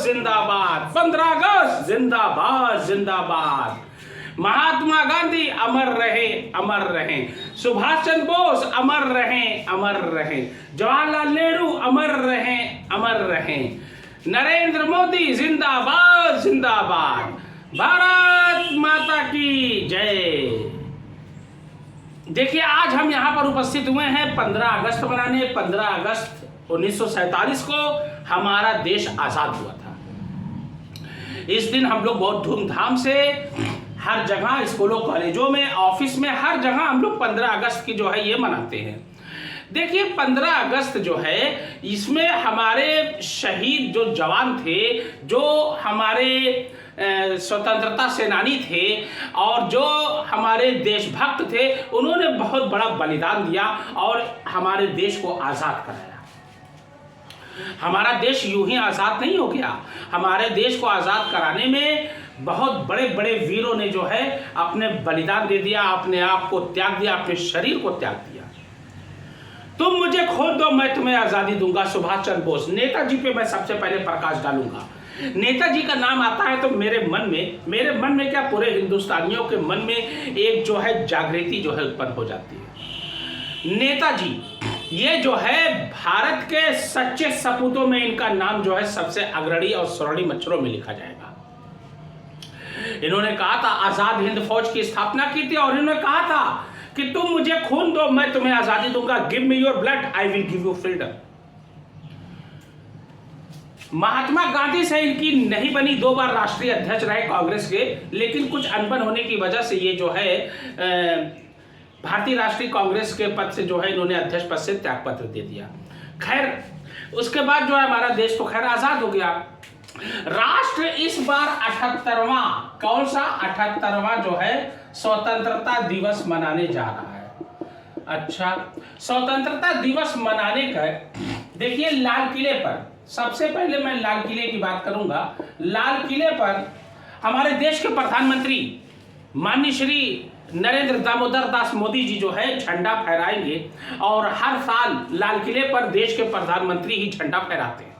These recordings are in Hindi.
जिंदाबाद, 15 अगस्त जिंदाबाद जिंदाबाद। महात्मा गांधी अमर रहे अमर रहें, सुभाष चंद्र बोस अमर रहें अमर रहें, जवाहरलाल नेहरू अमर रहें अमर रहें, नरेंद्र मोदी जिंदाबाद जिंदाबाद, भारत माता की जय। देखिए आज हम यहाँ पर उपस्थित हुए हैं 15 अगस्त मनाने। 15 अगस्त 1947 को हमारा देश आज़ाद हुआ था। इस दिन हम लोग बहुत धूमधाम से हर जगह, स्कूलों कॉलेजों में, ऑफिस में, हर जगह हम लोग 15 अगस्त की जो है ये मनाते हैं। देखिए 15 अगस्त जो है इसमें हमारे शहीद जो जवान थे, जो हमारे स्वतंत्रता सेनानी थे और जो हमारे देशभक्त थे, उन्होंने बहुत बड़ा बलिदान दिया और हमारे देश को आज़ाद कराया। हमारा देश यूं ही आज़ाद नहीं हो गया। हमारे देश को आज़ाद कराने में बहुत बड़े बड़े वीरों ने जो है अपने बलिदान दे दिया, अपने आप को त्याग दिया, अपने शरीर को त्याग दिया। तुम मुझे खोल दो मैं तुम्हें आज़ादी दूंगा, सुभाष चंद्र बोस। नेताजी पे मैं सबसे पहले प्रकाश डालूंगा। नेताजी का नाम आता है तो मेरे मन में क्या, पूरे हिंदुस्तानियों के मन में एक जो है जागृति जो है उत्पन्न हो जाती है। नेताजी ये जो है भारत के सच्चे सपूतों में इनका नाम जो है सबसे अग्रणी और स्वर्णिम अक्षरों में लिखा जाएगा। इन्होंने कहा था, आजाद हिंद फौज की स्थापना की थी और इन्होंने कहा था कि तुम मुझे खून दो मैं तुम्हें आजादी दूंगा, give me your blood I will give you freedom. Mahatma Gandhi से इनकी नहीं बनी, 2 बार राष्ट्रीय अध्यक्ष रहे कांग्रेस के, लेकिन कुछ अनबन होने की वजह से ये जो है भारतीय राष्ट्रीय कांग्रेस के पद से जो है इन्होंने अध्यक्ष पद से त्यागपत्र दे दिया। खैर उसके बाद जो है हमारा देश तो खैर आजाद हो गया। राष्ट्र इस बार 78वां, कौन सा 78वां जो है स्वतंत्रता दिवस मनाने जा रहा है। अच्छा, स्वतंत्रता दिवस मनाने का देखिए लाल किले पर, सबसे पहले मैं लाल किले की बात करूंगा। लाल किले पर हमारे देश के प्रधानमंत्री माननीय श्री नरेंद्र दामोदर दास मोदी जी जो है झंडा फहराएंगे और हर साल लाल किले पर देश के प्रधानमंत्री ही झंडा फहराते हैं।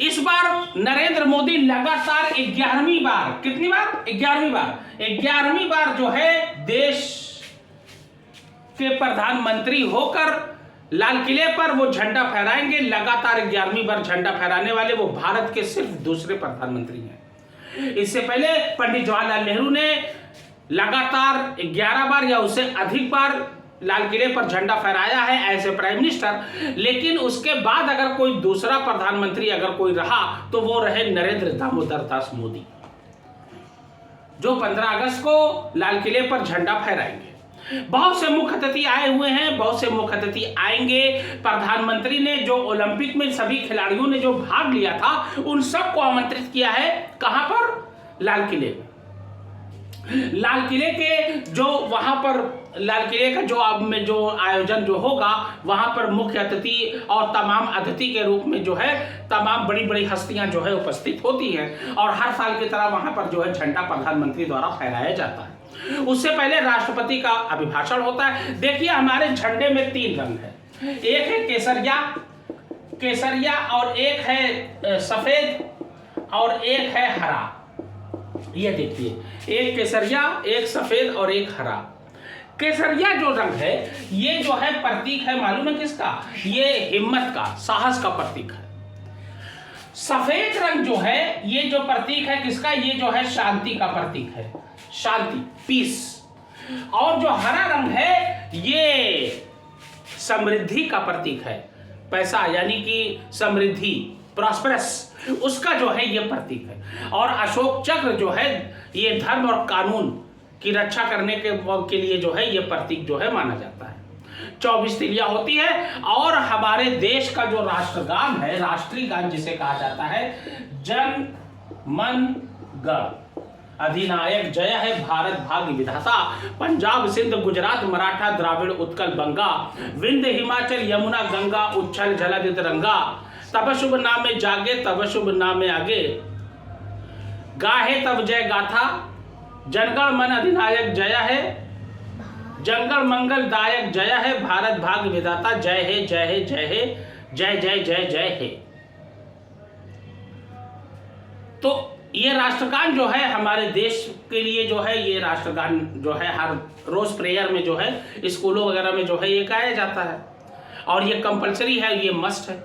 इस बार नरेंद्र मोदी लगातार 11वीं बार, कितनी बार? 11वीं बार जो है देश के प्रधानमंत्री होकर लाल किले पर वो झंडा फहराएंगे। लगातार 11वीं बार झंडा फहराने वाले वो भारत के सिर्फ दूसरे प्रधानमंत्री हैं। इससे पहले पंडित जवाहरलाल नेहरू ने लगातार 11 बार या उससे अधिक बार लाल किले पर झंडा फहराया है एज ए प्राइम मिनिस्टर। लेकिन उसके बाद अगर कोई दूसरा प्रधानमंत्री अगर कोई रहा तो वो रहे नरेंद्र दामोदर दास मोदी, जो 15 अगस्त को लाल किले पर झंडा फहराएंगे। बहुत से मुख्य अतिथि आए हुए हैं, बहुत से मुख्य अतिथि आएंगे। प्रधानमंत्री ने जो ओलंपिक में सभी खिलाड़ियों ने जो भाग लिया था उन सबको आमंत्रित किया है। कहां पर? लाल किले में। लाल किले के जो वहां पर लाल किले का जो अब में जो आयोजन जो होगा वहां पर मुख्य अतिथि और तमाम अतिथि के रूप में जो है तमाम बड़ी बड़ी हस्तियां जो है उपस्थित होती हैं और हर साल की तरह वहां पर जो है झंडा प्रधानमंत्री द्वारा फहराया जाता है। उससे पहले राष्ट्रपति का अभिभाषण होता है। देखिए हमारे झंडे में 3 रंग है, एक है केसरिया और एक है सफेद और एक है हरा। ये देखिए, एक केसरिया, एक सफेद और एक हरा। केसरिया जो रंग है ये जो है प्रतीक है, मालूम है किसका? ये हिम्मत का, साहस का प्रतीक है। सफेद रंग जो है ये जो प्रतीक है किसका? ये जो है शांति का प्रतीक है, शांति, पीस। और जो हरा रंग है ये समृद्धि का प्रतीक है, पैसा यानी कि समृद्धि, प्रॉस्पेरस, उसका जो है ये प्रतीक है। और अशोक चक्र जो है ये धर्म और कानून की रक्षा करने के लिए जो है ये प्रतीक जो है माना जाता है। 24 तिलियां होती है और हमारे देश का जो राष्ट्रगान है, राष्ट्रीय गान जिसे कहा जाता है, जन मन गण अधिनायक जय है भारत भाग्य विधाता, पंजाब सिंध गुजरात मराठा द्राविड़ उत्कल बंगा, विंध्य हिमाचल यमुना गंगा उच्छल जलधित रंगा, तब शुभ नामे जागे तब शुभ नामे आगे, गाहे तब जय गाथा, जनगण मन अधिनायक जय है, जंगल मंगल दायक जय है, भारत भाग्य विधाता जय है जय है जय है, जय जय जय जय है। तो ये राष्ट्रगान जो है हमारे देश के लिए जो है, ये राष्ट्रगान जो है हर रोज प्रेयर में जो है स्कूलों वगैरह में जो है ये गाया जाता है और ये कंपलसरी है, ये मस्ट है।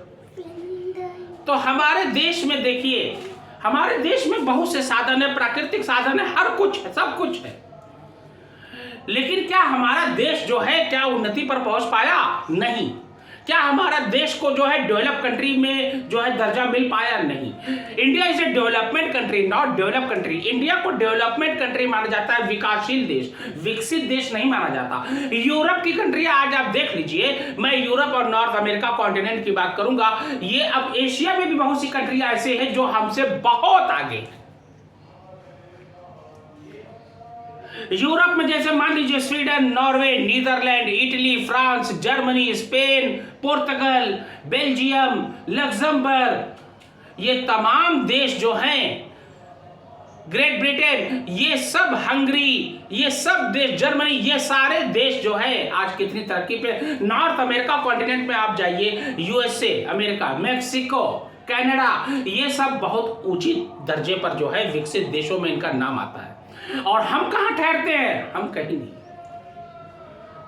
तो हमारे देश में देखिए, हमारे देश में बहुत से साधन है, प्राकृतिक साधन है, हर कुछ है, सब कुछ है, लेकिन क्या हमारा देश जो है क्या उन्नति पर पहुंच पाया? नहीं। क्या हमारा देश को जो है डेवलप कंट्री में जो है दर्जा मिल पाया? नहीं। India is a development country, not develop country. India को डेवलपमेंट कंट्री माना जाता है, विकासशील देश, विकसित देश नहीं माना जाता। यूरोप की कंट्री आज आप देख लीजिए, मैं यूरोप और नॉर्थ अमेरिका कॉन्टिनेंट की बात करूंगा, ये अब एशिया में भी बहुत सी कंट्री ऐसे हैं जो हमसे बहुत आगे। यूरोप में जैसे मान लीजिए Sweden, Norway, Netherlands, Italy, France, Germany, Spain, Portugal, Belgium, Luxembourg, ये तमाम देश जो हैं, ग्रेट ब्रिटेन, ये सब, हंगरी, ये सब देश, जर्मनी, ये सारे देश जो है आज कितनी तरक्की पे। नॉर्थ अमेरिका कॉन्टिनेंट में आप जाइए, यूएसए, अमेरिका, मैक्सिको, कनाडा, ये सब बहुत ऊंची दर्जे पर जो है विकसित देशों में इनका नाम आता है। और हम कहां ठहरते हैं? हम कहीं नहीं,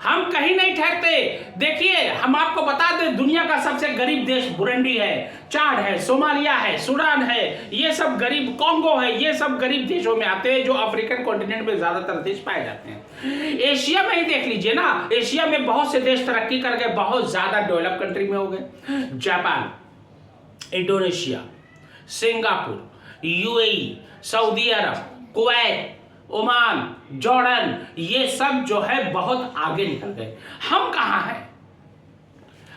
हम कहीं नहीं ठहरते। देखिए, हम आपको बता दें, दुनिया का सबसे गरीब देश बुरुंडी है, चाड है, सोमालिया है, सूडान है, ये सब गरीब, कॉन्गो है, ये सब गरीब देशों में आते हैं, जो अफ्रीकन कॉन्टिनेंट में ज्यादातर देश पाए जाते हैं। एशिया में ही देख लीजिए ना, एशिया में बहुत से देश तरक्की करके बहुत ज्यादा डेवलप कंट्री में हो गए। Japan, Indonesia, Singapore, UAE, Saudi Arabia, Kuwait, Oman, Jordan, ये सब जो है बहुत आगे निकल गए। हम कहां हैं?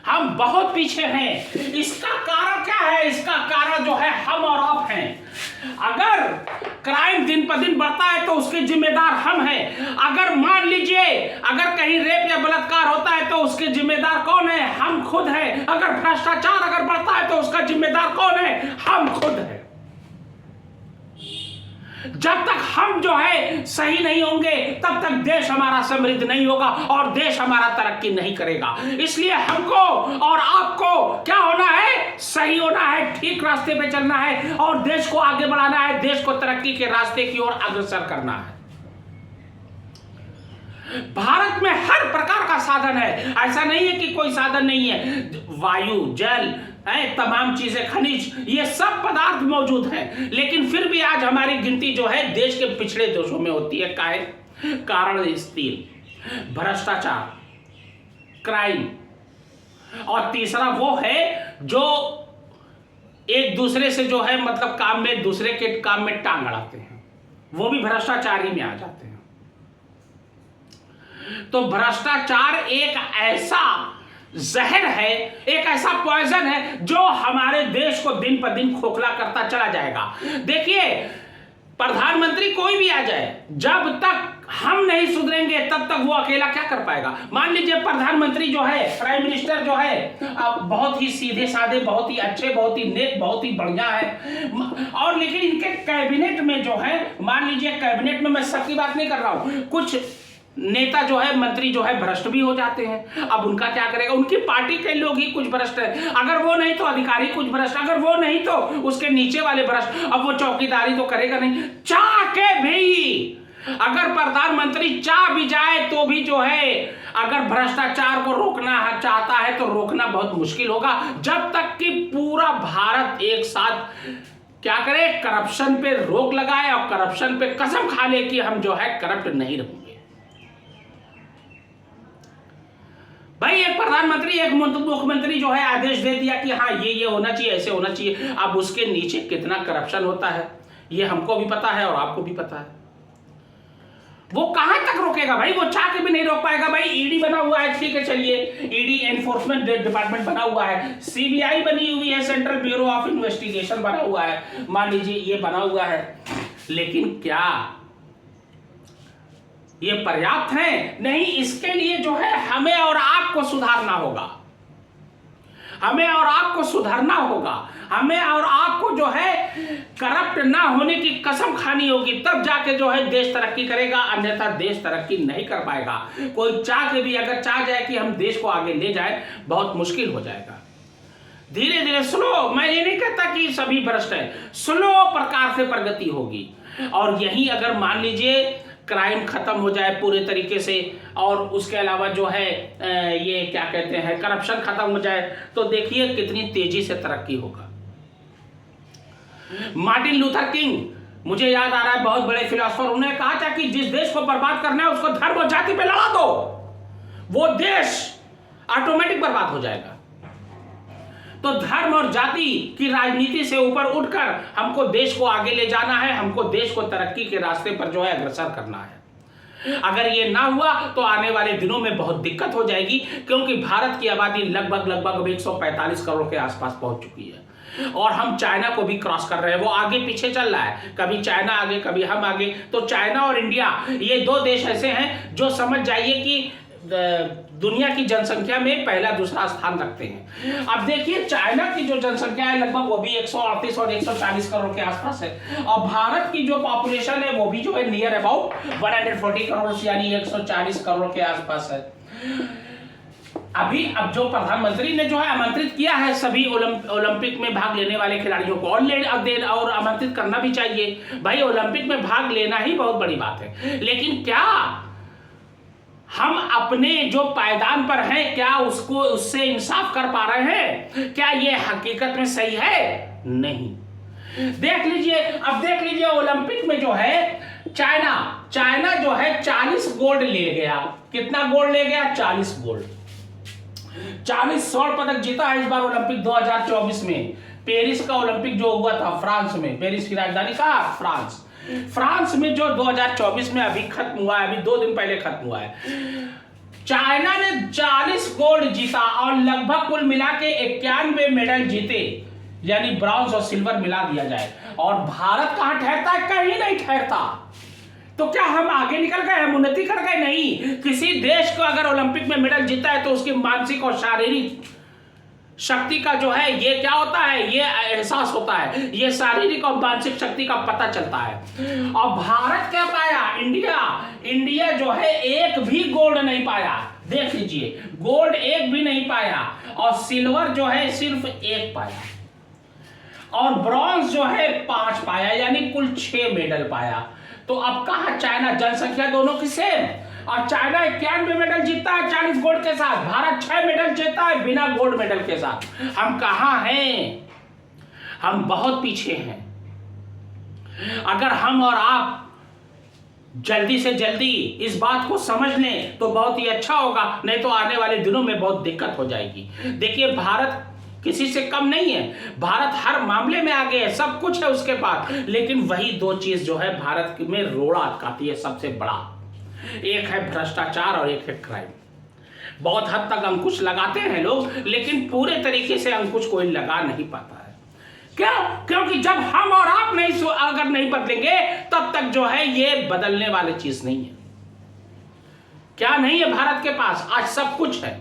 हम बहुत पीछे हैं। इसका कारण क्या है? इसका कारण जो है हम और आप हैं। अगर क्राइम दिन पर दिन बढ़ता है तो उसके जिम्मेदार हम हैं। अगर मान लीजिए अगर कहीं रेप या बलात्कार होता है तो उसके जिम्मेदार कौन है? हम खुद हैं। अगर भ्रष्टाचार अगर बढ़ता है तो उसका जिम्मेदार कौन है? हम खुद हैं। जब तक हम जो है सही नहीं होंगे तब तक देश हमारा समृद्ध नहीं होगा और देश हमारा तरक्की नहीं करेगा। इसलिए हमको और आपको क्या होना है? सही होना है, ठीक रास्ते पे चलना है और देश को आगे बढ़ाना है, देश को तरक्की के रास्ते की ओर अग्रसर करना है। भारत में हर प्रकार का साधन है, ऐसा नहीं है कि कोई साधन नहीं है। वायु, जल, तमाम चीजें, खनिज, ये सब पदार्थ मौजूद हैं, लेकिन फिर भी आज हमारी गिनती जो है देश के पिछड़े देशों में होती है। काहे? कारण स्थिर, भ्रष्टाचार, क्राइम, और तीसरा वो है जो एक दूसरे से जो है मतलब काम में, दूसरे के काम में टांग अड़ाते हैं, वो भी भ्रष्टाचारी में आ जाते हैं। तो भ्रष्टाचार एक ऐसा जहर है, एक ऐसा पॉइजन है जो हमारे देश को दिन पर दिन खोखला करता चला जाएगा। देखिए, प्रधानमंत्री कोई भी आ जाए, जब तक हम नहीं सुधरेंगे तब तक वो अकेला क्या कर पाएगा। मान लीजिए प्रधानमंत्री जो है, प्राइम मिनिस्टर जो है, बहुत ही सीधे साधे, बहुत ही अच्छे, बहुत ही नेक, बहुत ही बढ़िया है, और लेकिन इनके कैबिनेट में जो है, मान लीजिए कैबिनेट में, मैं सबकी बात नहीं कर रहा हूं, कुछ नेता जो है, मंत्री जो है भ्रष्ट भी हो जाते हैं। अब उनका क्या करेगा? उनकी पार्टी के लोग ही कुछ भ्रष्ट है, अगर वो नहीं तो अधिकारी कुछ भ्रष्ट, अगर वो नहीं तो उसके नीचे वाले भ्रष्ट। अब वो चौकीदारी तो करेगा नहीं, चाह के भी, अगर प्रधानमंत्री चाह भी जाए तो भी जो है, अगर भ्रष्टाचार को रोकना चाहता है तो रोकना बहुत मुश्किल होगा, जब तक कि पूरा भारत एक साथ क्या करे, करप्शन पे रोक लगाए और करप्शन पे कसम खा ले कि हम जो है करप्ट नहीं रहेंगे। भाई, एक प्रधानमंत्री, एक मुख्यमंत्री जो है आदेश दे दिया कि हाँ ये होना चाहिए, ऐसे होना चाहिए, अब उसके नीचे कितना करप्शन होता है ये हमको भी पता है और आपको भी पता है। वो कहां तक रोकेगा भाई? वो चाह के भी नहीं रोक पाएगा। भाई, ईडी बना हुआ है, ठीक है, चलिए, ईडी एनफोर्समेंट डिपार्टमेंट बना हुआ है, सीबीआई बनी हुई है, सेंट्रल ब्यूरो ऑफ इन्वेस्टिगेशन बना हुआ है, मान लीजिए ये बना हुआ है, लेकिन क्या ये पर्याप्त है? नहीं। इसके लिए जो है हमें और आपको सुधारना होगा, हमें और आपको सुधरना होगा, हमें और आपको जो है करप्ट ना होने की कसम खानी होगी, तब जाके जो है देश तरक्की करेगा, अन्यथा देश तरक्की नहीं कर पाएगा। कोई चाह के भी अगर चाह जाए कि हम देश को आगे ले जाए, बहुत मुश्किल हो जाएगा। धीरे धीरे स्लो, मैं ये नहीं कहता कि सभी भ्रष्ट है, स्लो प्रकार से प्रगति होगी। और यही अगर मान लीजिए क्राइम खत्म हो जाए पूरे तरीके से, और उसके अलावा जो है ये क्या कहते हैं करप्शन खत्म हो जाए, तो देखिए कितनी तेजी से तरक्की होगा। मार्टिन लूथर किंग, मुझे याद आ रहा है, बहुत बड़े फिलोसोफर, उन्होंने कहा था कि जिस देश को बर्बाद करना है उसको धर्म और जाति पे लड़ा दो, वो देश ऑटोमेटिक बर्बाद हो जाएगा। तो धर्म और जाति की राजनीति से ऊपर उठकर हमको देश को आगे ले जाना है, हमको देश को तरक्की के रास्ते पर जो है अग्रसर करना है। अगर ये ना हुआ तो आने वाले दिनों में बहुत दिक्कत हो जाएगी, क्योंकि भारत की आबादी लगभग 145 करोड़ के आसपास पहुंच चुकी है, और हम चाइना को भी क्रॉस कर रहे हैं। वो आगे पीछे चल रहा है, कभी चाइना आगे कभी हम आगे। तो चाइना और इंडिया, ये दो देश ऐसे हैं जो समझ जाइए कि दुनिया की जनसंख्या में पहला दूसरा स्थान रखते हैं। अब देखिए चाइना की जो जनसंख्या है लगभग वो भी 138 और 140 करोड़ के आसपास है, और भारत की जो पॉपुलेशन है वो भी जो है नियर अबाउट 140 करोड़ यानी 140 करोड़ के आसपास है। अब जो प्रधानमंत्री ने जो है आमंत्रित किया है सभी ओलंपिक में भाग लेने वाले खिलाड़ियों को, और आमंत्रित करना भी चाहिए भाई, ओलंपिक में भाग लेना ही बहुत बड़ी बात है। लेकिन क्या हम अपने जो पायदान पर हैं क्या उससे इंसाफ कर पा रहे हैं? क्या ये हकीकत में सही है? नहीं। देख लीजिए ओलंपिक में जो है चाइना जो है 40 गोल्ड ले गया। कितना गोल्ड ले गया? 40 गोल्ड, 40 स्वर्ण पदक जीता है इस बार ओलंपिक 2024 में। पेरिस का ओलंपिक जो हुआ था फ्रांस में, पेरिस की राजधानी कहाँ? फ्रांस में जो 2024 में अभी खत्म हुआ है, अभी 2 दिन पहले खत्म हुआ है, चाइना ने 40 गोल्ड जीता और लगभग कुल मिला के 91 मेडल जीते, यानी ब्रॉन्ज और सिल्वर मिला दिया जाए। और भारत कहां ठहरता है? कहीं नहीं ठहरता। तो क्या हम आगे निकल गए, हम उन्नति कर गए? नहीं। किसी देश को अगर ओलंपिक में मेडल जीता है तो उसकी मानसिक और शारीरिक शक्ति का जो है ये क्या होता है, ये एहसास होता है, ये शारीरिक और मानसिक शक्ति का पता चलता है। और भारत क्या पाया? इंडिया जो है एक भी गोल्ड नहीं पाया। देख लीजिए, गोल्ड एक भी नहीं पाया, और सिल्वर जो है सिर्फ 1 पाया, और ब्रॉन्ज जो है 5 पाया, यानी कुल 6 मेडल पाया। तो अब कहा चाइना, जनसंख्या दोनों की सेम, और चाइना 91 मेडल जीतता है 40 गोल्ड के साथ, भारत 6 मेडल जीतता है बिना गोल्ड मेडल के साथ। हम कहां हैं? हम बहुत पीछे हैं। अगर हम और आप जल्दी से जल्दी इस बात को समझ लें तो बहुत ही अच्छा होगा, नहीं तो आने वाले दिनों में बहुत दिक्कत हो जाएगी। देखिए भारत किसी से कम नहीं है, भारत हर मामले में आगे है, सब कुछ है उसके पास, लेकिन वही 2 चीज जो है भारत में रोड़ा अटकाती है सबसे बड़ा, एक है भ्रष्टाचार और एक है क्राइम। बहुत हद तक अंकुश लगाते हैं लोग, लेकिन पूरे तरीके से अंकुश कोई लगा नहीं पाता है। क्यों? क्योंकि जब हम और आप अगर नहीं बदलेंगे तब तक जो है ये बदलने वाली चीज नहीं है। क्या नहीं है भारत के पास? आज सब कुछ है।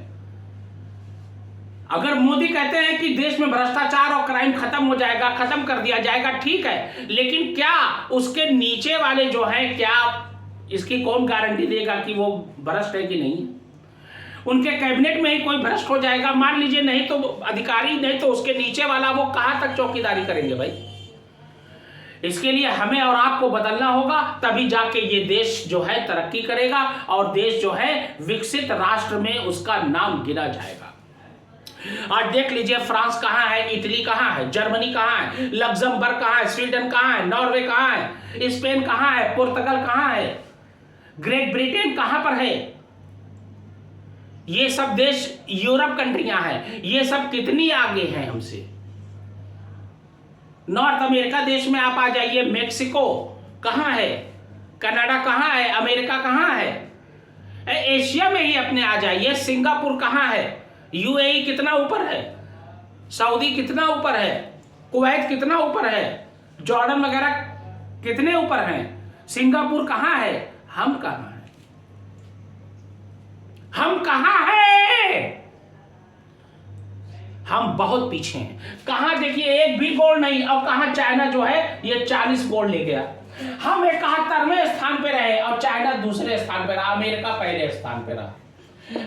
अगर मोदी कहते हैं कि देश में भ्रष्टाचार और क्राइम खत्म हो जाएगा, खत्म कर दिया जाएगा, ठीक है, लेकिन क्या उसके नीचे वाले जो हैं, क्या इसकी कौन गारंटी देगा कि वो भ्रष्ट है कि नहीं? उनके कैबिनेट में ही कोई भ्रष्ट हो जाएगा मान लीजिए, नहीं तो अधिकारी, नहीं तो उसके नीचे वाला, वो कहां तक चौकीदारी करेंगे भाई? इसके लिए हमें और आपको बदलना होगा, तभी जाके ये देश जो है तरक्की करेगा, और देश जो है विकसित राष्ट्र में उसका नाम गिना जाएगा। आज देख लीजिए फ्रांस कहां है, इटली कहां है, जर्मनी कहां है, लग्जमबर्ग कहां है, स्वीडन कहां है, नॉर्वे कहां है, स्पेन कहां है, पुर्तगाल कहां है, ग्रेट ब्रिटेन कहां पर है? ये सब देश यूरोप कंट्रियां हैं, ये सब कितनी आगे हैं हमसे। नॉर्थ अमेरिका देश में आप आ जाइए, मेक्सिको कहां है, कनाडा कहां है, अमेरिका कहां है, एशिया में ही अपने आ जाइए, सिंगापुर कहां है, यूएई कितना ऊपर है, सऊदी कितना ऊपर है, कुवैत कितना ऊपर है, जॉर्डन वगैरह कितने ऊपर हैं, सिंगापुर कहां है, हम कहां हैं? हम कहां हैं? हम बहुत पीछे हैं। कहां देखिए एक भी गोल्ड नहीं, और कहां चाइना जो है ये 40 गोल्ड ले गया। हम 71वें स्थान पे रहे और चाइना दूसरे स्थान पे रहा, अमेरिका पहले स्थान पे रहा।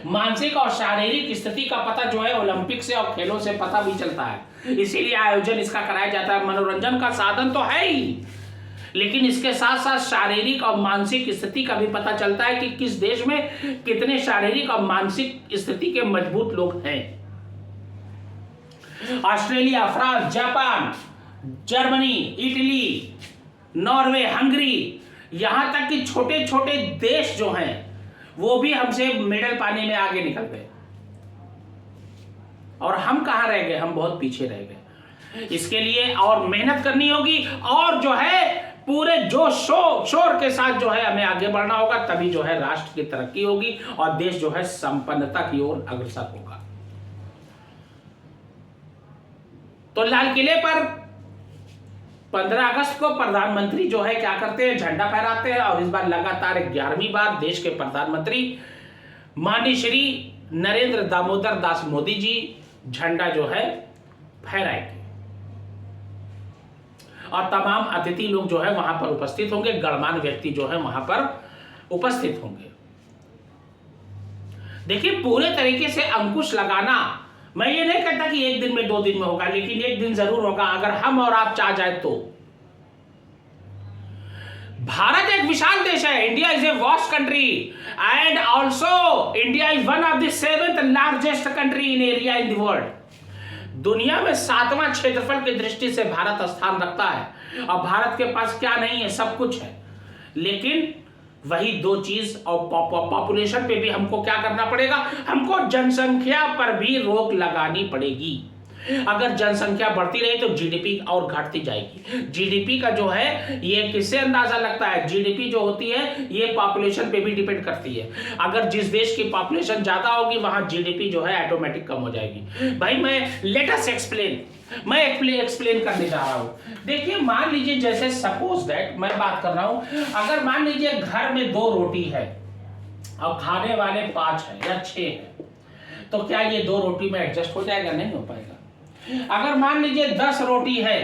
मानसिक और शारीरिक स्थिति का पता जो है ओलंपिक से और खेलों से पता भी चलता है, इसीलिए आयोजन इसका कराया जाता है। मनोरंजन का साधन तो है ही, लेकिन इसके साथ साथ शारीरिक और मानसिक स्थिति का भी पता चलता है कि किस देश में कितने शारीरिक और मानसिक स्थिति के मजबूत लोग हैं। Australia, France, Japan, Germany, Italy, Norway, Hungary, यहां तक कि छोटे छोटे देश जो हैं वो भी हमसे मेडल पाने में आगे निकल गए, और हम कहां रह गए? हम बहुत पीछे रह गए। इसके लिए और मेहनत करनी होगी, और जो है पूरे जोश शोर के साथ जो है हमें आगे बढ़ना होगा, तभी जो है राष्ट्र की तरक्की होगी और देश जो है संपन्नता की ओर अग्रसर होगा। तो लाल किले पर 15 अगस्त को प्रधानमंत्री जो है क्या करते हैं? झंडा फहराते हैं, और इस बार लगातार 11वीं बार देश के प्रधानमंत्री माननीय श्री नरेंद्र दामोदर दास मोदी जी झंडा जो है फहराएंगे, और तमाम अतिथि लोग जो है वहां पर उपस्थित होंगे, गणमान्य व्यक्ति जो है वहां पर उपस्थित होंगे। देखिए, पूरे तरीके से अंकुश लगाना, मैं ये नहीं कहता कि एक दिन में 2 दिन में होगा, लेकिन एक दिन जरूर होगा अगर हम और आप चाह जाए तो। भारत एक विशाल देश है, India is a vast country, and also India is one of the 7th largest country in area in the world. दुनिया में 7वां क्षेत्रफल की दृष्टि से भारत स्थान रखता है, और भारत के पास क्या नहीं है? सब कुछ है, लेकिन वही 2 चीज, और पॉपुलेशन पे भी हमको क्या करना पड़ेगा? हमको जनसंख्या पर भी रोक लगानी पड़ेगी। अगर जनसंख्या बढ़ती रही तो जीडीपी और घटती जाएगी। जीडीपी का जो है ये किससे अंदाजा लगता है? जीडीपी जो होती है ये पॉपुलेशन पे भी डिपेंड करती है। अगर जिस देश की पॉपुलेशन ज्यादा होगी वहां जीडीपी जो है ऑटोमेटिक कम हो जाएगी। भाई मैं लेट अस एक्सप्लेन करने जा रहा हूं। देखिए, मान लीजिए जैसे सपोज दैट मैं बात कर रहा हूं, अगर मान लीजिए घर में 2 रोटी है और खाने वाले 5 है या 6 है, तो क्या ये 2 रोटी में एडजस्ट हो जाएगा? नहीं हो पाएगा। अगर मान लीजिए 10 रोटी है,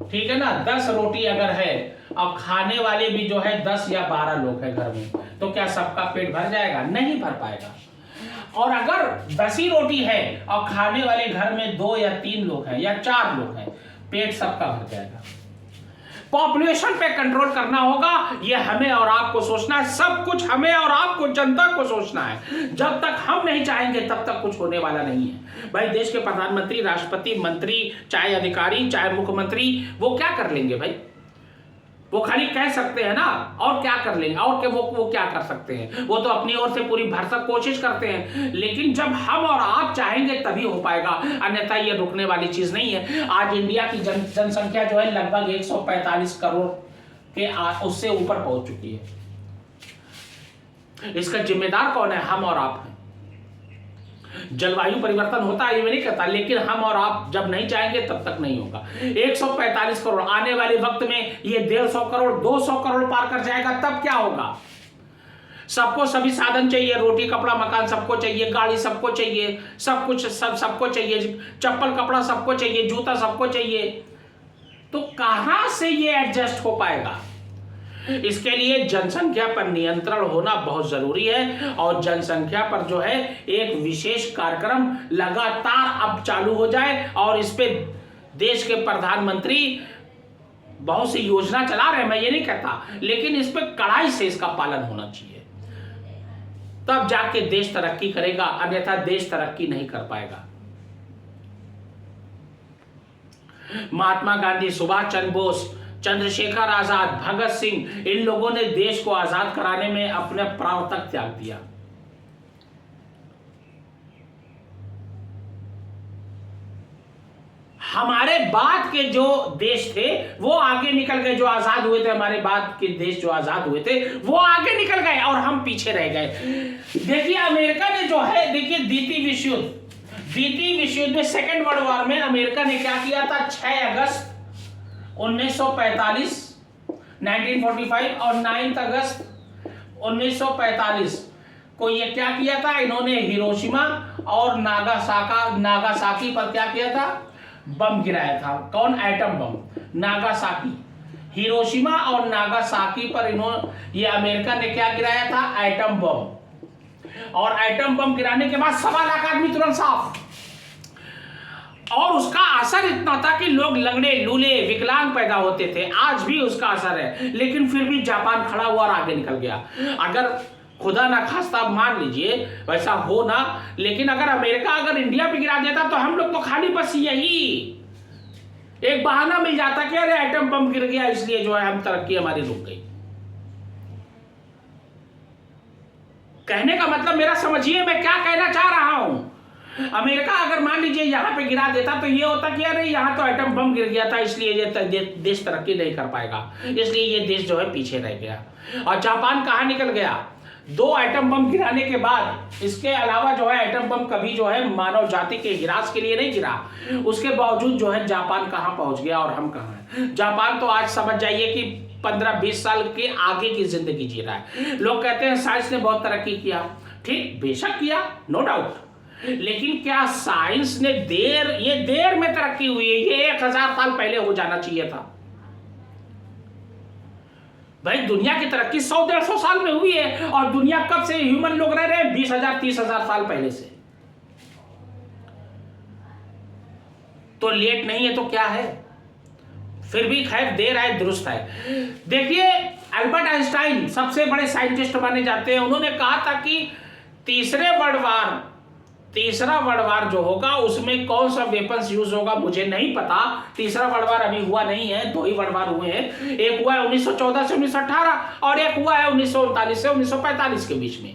ठीक है ना, 10 रोटी अगर है और खाने वाले भी जो है 10 या 12 लोग हैं घर में, तो क्या सबका पेट भर जाएगा? नहीं भर पाएगा। और अगर 10 ही रोटी है और खाने वाले घर में 2 या 3 लोग हैं या 4 लोग हैं, पेट सबका भर जाएगा। पॉपुलेशन पे कंट्रोल करना होगा, ये हमें और आपको सोचना है। सब कुछ हमें और आपको, जनता को सोचना है। जब तक हम नहीं चाहेंगे तब तक कुछ होने वाला नहीं है। भाई देश के प्रधानमंत्री, राष्ट्रपति, मंत्री, चाहे अधिकारी, चाहे मुख्यमंत्री, वो क्या कर लेंगे भाई? वो खाली कह सकते हैं ना, और क्या कर लेंगे? और क्या वो क्या कर सकते हैं? वो तो अपनी ओर से पूरी भरसक कोशिश करते हैं, लेकिन जब हम और आप चाहेंगे तभी हो पाएगा, अन्यथा ये रुकने वाली चीज नहीं है। आज इंडिया की जनसंख्या जो है लगभग 145 करोड़ के उससे ऊपर पहुंच चुकी है। इसका जिम्मेदार कौन है? हम और आप हैं। जलवायु परिवर्तन होता है ये मैं नहीं कहता, लेकिन हम और आप जब नहीं चाहेंगे तब तक नहीं होगा। 145 करोड़, आने वाले वक्त में ये 150 करोड़ 200 करोड़ पार कर जाएगा, तब क्या होगा? सबको सभी साधन चाहिए, रोटी कपड़ा मकान सबको चाहिए, गाड़ी सबको चाहिए, सब कुछ सबको चाहिए, चप्पल कपड़ा सबको चाहिए, जूता सबको चाहिए, तो कहां से ये एडजस्ट हो पाएगा? इसके लिए जनसंख्या पर नियंत्रण होना बहुत जरूरी है, और जनसंख्या पर जो है एक विशेष कार्यक्रम लगातार अब चालू हो जाए, और इस पे देश के प्रधानमंत्री बहुत सी योजना चला रहे हैं, मैं ये नहीं कहता, लेकिन इस पे कड़ाई से इसका पालन होना चाहिए, तब जाके देश तरक्की करेगा, अन्यथा देश तरक्की नहीं कर पाएगा। महात्मा गांधी, सुभाष चंद्र बोस, चंद्रशेखर आजाद, भगत सिंह, इन लोगों ने देश को आजाद कराने में अपने प्राण तक त्याग दिया। हमारे बाद के जो देश थे वो आगे निकल गए, जो आजाद हुए थे, हमारे बाद के देश जो आजाद हुए थे वो आगे निकल गए और हम पीछे रह गए। देखिए अमेरिका ने जो है, देखिए द्वितीय विश्व युद्ध में, सेकेंड वर्ल्ड वॉर में अमेरिका ने क्या किया था? 6 अगस्त 1945 1945 और 9 अगस्त 1945 को ये क्या किया था? इन्होंने हिरोशिमा और नागासाकी पर क्या किया था? बम गिराया था। कौन? Atom bomb. नागासाकी, हिरोशिमा और नागासाकी पर ये अमेरिका ने क्या गिराया था? Atom bomb. और एटम बम गिराने के बाद 1.25 लाख आदमी तुरंत साफ। और उसका असर इतना था कि लोग लंगड़े लूले विकलांग पैदा होते थे, आज भी उसका असर है। लेकिन फिर भी जापान खड़ा हुआ और आगे निकल गया। अगर खुदा ना खास्ता मान लीजिए वैसा हो ना, लेकिन अगर अमेरिका अगर इंडिया पे गिरा देता तो हम लोग तो खाली बस यही एक बहाना मिल जाता कि अरे एटम बम गिर गया इसलिए जो है हम तरक्की हमारी रुक गई। कहने का मतलब मेरा समझिए मैं क्या कहना चाह रहा हूं। अमेरिका अगर मान लीजिए यहां पे गिरा देता तो ये होता कि अरे यहां तो एटम बम गिर गया था इसलिए ये देश तरक्की नहीं कर पाएगा, इसलिए ये देश जो है पीछे रह गया। और जापान कहां निकल गया 2 एटम बम गिराने के बाद। इसके अलावा जो है एटम बम कभी जो है मानव जाति के हिरास के लिए नहीं गिरा, उसके बावजूद जो है जापान कहां पहुंच गया और हम कहां हैं। जापान तो आज समझ जाइए कि 15-20 साल के आगे की जिंदगी जी रहा है। लोग कहते हैं साइंस ने बहुत तरक्की किया, ठीक बेशक किया, नो डाउट, लेकिन क्या साइंस ने देर में तरक्की हुई है? ये 1000 साल पहले हो जाना चाहिए था। भाई दुनिया की तरक्की 100-150 साल में हुई है, और दुनिया कब से ह्यूमन लोग रह रहे हैं? 20,000-30,000 साल पहले से। तो लेट नहीं है तो क्या है? फिर भी खैर देर है दुरुस्त है। देखिए अल्बर्ट आइंस्टाइन सबसे बड़े साइंटिस्ट माने जाते हैं। उन्होंने कहा था कि तीसरा वर्ल्ड वार जो होगा उसमें कौन सा वेपन्स यूज होगा मुझे नहीं पता। तीसरा वर्ल्ड वार अभी हुआ नहीं है, 2 ही वर्ल्ड वार हुए हैं। एक हुआ है 1914 से 1918 और एक हुआ है 1939 से 1945 के बीच में,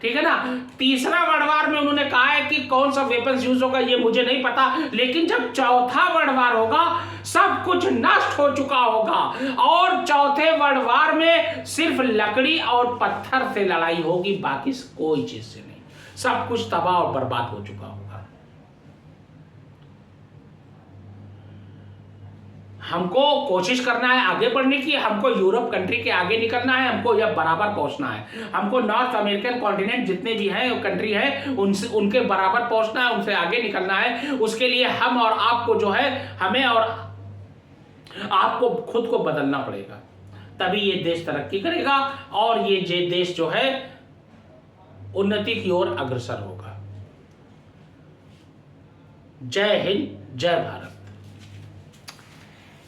ठीक है ना। तीसरा वर्ल्ड वार में उन्होंने कहा है कि कौन सा वेपन्स यूज होगा ये मुझे नहीं पता, लेकिन जब चौथा वर्ल्ड वार होगा सब कुछ नष्ट हो चुका होगा, और चौथे वर्ल्ड वार में सिर्फ लकड़ी और पत्थर से लड़ाई होगी, बाकी कोई चीज से नहीं। सब कुछ तबाह और बर्बाद हो चुका होगा। हमको कोशिश करना है आगे बढ़ने की, हमको यूरोप कंट्री के आगे निकलना है, हमको यह बराबर पहुंचना है। हमको नॉर्थ अमेरिकन कॉन्टिनेंट जितने भी हैं कंट्री है उनके बराबर पहुंचना है, उनसे आगे निकलना है। उसके लिए हम और आपको जो है हमें और आपको खुद को बदलना पड़ेगा, तभी ये देश तरक्की करेगा और ये देश जो है उन्नति की ओर अग्रसर होगा। जय हिंद, जय भारत।